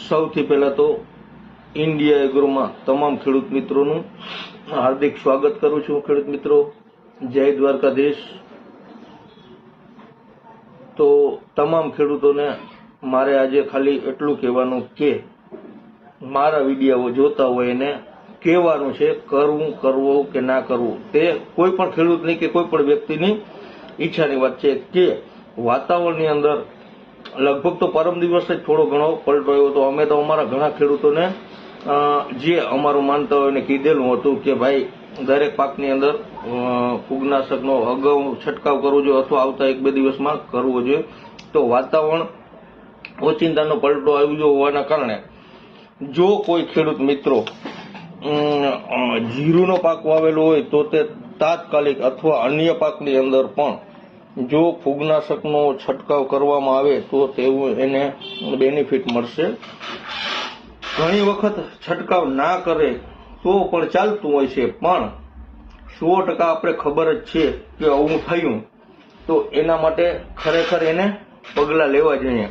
સૌથી પહેલા તો ઇન્ડિયા એગ્રોમાં તમામ ખેડૂત મિત્રોનું હાર્દિક સ્વાગત કરું છું. ખેડૂત મિત્રો, જય દ્વારકાધીશ. તો તમામ ખેડૂતોને મારે આજે ખાલી એટલું કહેવાનું કે મારા વિડીયો જોતા હોય એને કહેવાનું છે કરવું કે ના કરવું તે કોઈ પણ ખેડૂતની કે કોઈ પણ વ્યક્તિની ઈચ્છાની વાત છે કે વાતાવરણની અંદર લગભગ તો પરમ દિવસ જ થોડો ઘણો પલટો આવ્યો હતો. અમે તો અમારા ઘણા ખેડૂતોને જે અમારું માનતા હોય એને કીધેલું હતું કે ભાઈ દરેક પાકની અંદર ફૂગનાશકનો અગાઉ છંટકાવ કરવો જોઈએ અથવા આવતા 1-2 દિવસમાં કરવો જોઈએ. તો વાતાવરણ ઓચિંતાનો પલટો આવ્યો હોવાના કારણે જો કોઈ ખેડૂત મિત્રો જીરુનો પાક વાવેલો હોય તો તે તાત્કાલિક અથવા અન્ય પાકની અંદર પણ જો ફૂગનાશકનો છંટકાવ કરવામાં આવે તો તેવું એને બેનિફિટ મળશે. ઘણી વખત છંટકાવ ના કરે તો પણ ચાલતું હોય છે, પણ 100% આપણે ખબર જ છે કે આવું થયું તો એના માટે ખરેખર એને પગલાં લેવા જોઈએ.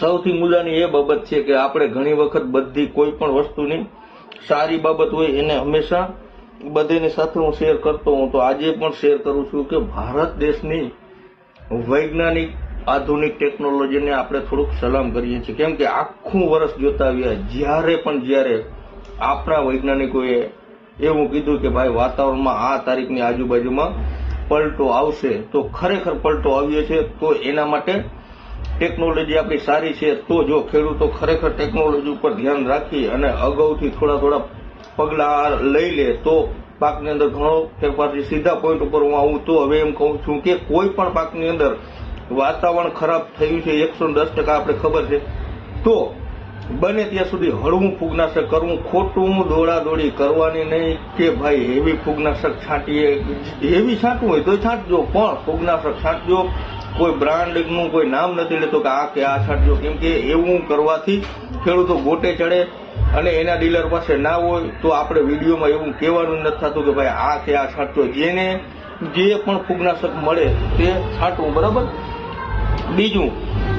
સૌથી મુદ્દાની એ બાબત છે કે આપણે ઘણી વખત બધી કોઈ પણ વસ્તુની સારી બાબત હોય એને હંમેશા બધાની સાથે હું શેર કરતો હું. તો આજે પણ શેર કરું છું કે ભારત દેશની વૈજ્ઞાનિક આધુનિક ટેકનોલોજીને આપણે થોડુંક સલામ કરીએ છીએ. કેમ કે આખું વર્ષ જોતા આવ્યા જ્યારે આપણા વૈજ્ઞાનિકોએ એવું કીધું કે ભાઈ વાતાવરણમાં આ તારીખની આજુબાજુમાં પલટો આવશે, તો ખરેખર પલટો આવ્યો છે. તો એના માટે ટેકનોલોજી આપણી સારી છે. તો જો ખેડૂતો ખરેખર ટેકનોલોજી ઉપર ધ્યાન રાખી અને અગાઉથી થોડા પગલાં લઈ લે તો પાકની અંદર ઘણો ફેરફાર છે. સીધા પોઈન્ટ ઉપર હું આવું તો હવે એમ કહું છું કે કોઈ પણ પાકની અંદર વાતાવરણ ખરાબ થયું છે 110% આપણે ખબર છે, તો બને ત્યાં સુધી હળવું ફૂગનાશક કરવું. ખોટું દોડાદોડી કરવાની નહીં કે ભાઈ હેવી ફૂગનાશક છાંટીએ. હેવી છાંટવું હોય તો છાંટજો, પણ ફૂગનાશક છાંટજો. કોઈ બ્રાન્ડનું કોઈ નામ નથી લેતો કે આ છાંટજો, કેમ કે એવું કરવાથી ખેડૂતો ગોટે ચડે અને એના ડીલર પાસે ના હોય તો આપણે વિડીયોમાં એવું કહેવાનું નથી થતું કે ભાઈ આ કે આ છાંટજો. જેને જે પણ ફૂગનાશક મળે તે છાંટવું, બરાબર. બીજું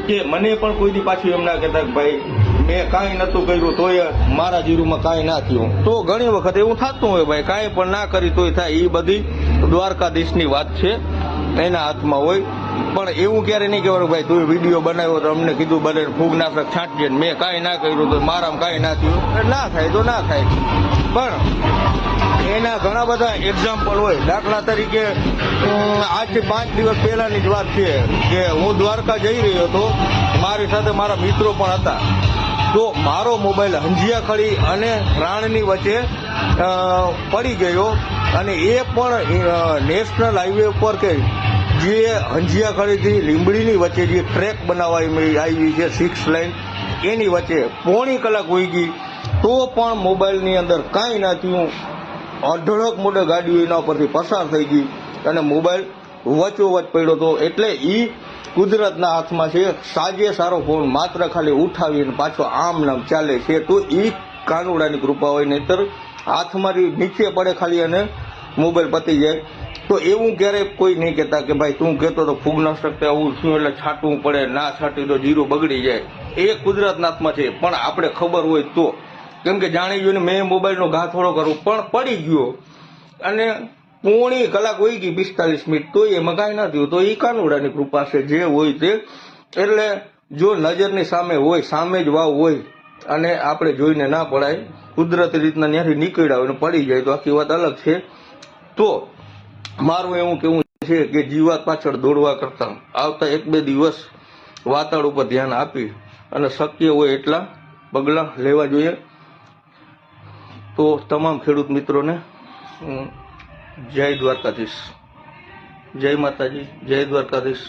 કે મને પણ કોઈ દી પાછું એમ ના કહેતા કે ભાઈ મેં કાંઈ નહોતું કર્યું તોય મારા જીરુમાં કાંઈ ના થયું. તો ઘણી વખત એવું થતું હોય ભાઈ કાંઈ પણ ના કરી તોય થાય. એ બધી દ્વારકાધીશની વાત છે, એના હાથમાં હોય. પણ એવું ક્યારે નહીં કહેવાનું ભાઈ તું વિડીયો બનાવ્યો તો અમને કીધું બને ફૂગનાશક છાંટજે, મેં કાંઈ ના કર્યું તો મારામાં કાંઈ ના થયું. ના થાય તો ના થાય, પણ એના ઘણા બધા એક્ઝામ્પલ હોય. દાખલા તરીકે આજથી 5 દિવસ પહેલાની જ વાત છે કે હું દ્વારકા જઈ રહ્યો હતો, મારી સાથે મારા મિત્રો પણ હતા. તો મારો મોબાઈલ હંજિયાખળી અને રાણની વચ્ચે પડી ગયો, અને એ પણ નેશનલ હાઈવે ઉપર કે જે હંજિયાખળીથી લીંબડીની વચ્ચે જે ટ્રેક બનાવવામાં આવી છે 6 લાઇન, એની વચ્ચે પોણી કલાક વહી ગઈ તો પણ મોબાઈલની અંદર કાંઈ ના થયું. અઢળક મોટે ગાડીઓ એના પરથી પસાર થઈ ગઈ અને મોબાઈલ વચ્ચોવચ પડ્યો હતો. એટલે એ કુદરતના હાથમાં છે. સાજે સારો ફોન માત્ર ખાલી ઉઠાવીને પાછો આમ નામ ચાલે છે, તો એ કાનુડાની કૃપા હોય. નહીતર હાથમાંથી નીચે પડે ખાલી અને મોબાઈલ પતી જાય. તો એવું ક્યારેય કોઈ નહીં કહેતા કે ભાઈ તું કહેતો તો ફૂગનાશક આવું શું એટલે છાંટવું પડે, ના છાંટી તો જીરું બગડી જાય. એ કુદરતના હાથમાં છે, પણ આપણે ખબર હોય તો. કેમ કે જાણી જોઈને મેં મોબાઈલનો ઘા થોડો કરું પણ પડી ગયો અને પોણી કલાક વહી ગઈ 45 મિનિટ તો એમાં કાંઈ ના થયું. તો એ કાનુડાની કૃપા છે, જે હોય તે. એટલે જો નજરની સામે હોય, સામે જ વાવ હોય અને આપણે જોઈને ના પડાય, કુદરતી રીતના ત્યાંથી નીકળ્યા હોય ને પડી જાય તો આખી વાત અલગ છે. તો મારું એવું કેવું છે કે જીવાત પાછળ દોડવા કરતા આવતા 1-2 દિવસ વાતાવરણ ઉપર ધ્યાન આપી અને શક્ય હોય એટલા પગલાં લેવા જોઈએ. તો તમામ ખેડૂત મિત્રોને જય દ્વારકાધીશ, જય માતાજી, જય દ્વારકાધીશ.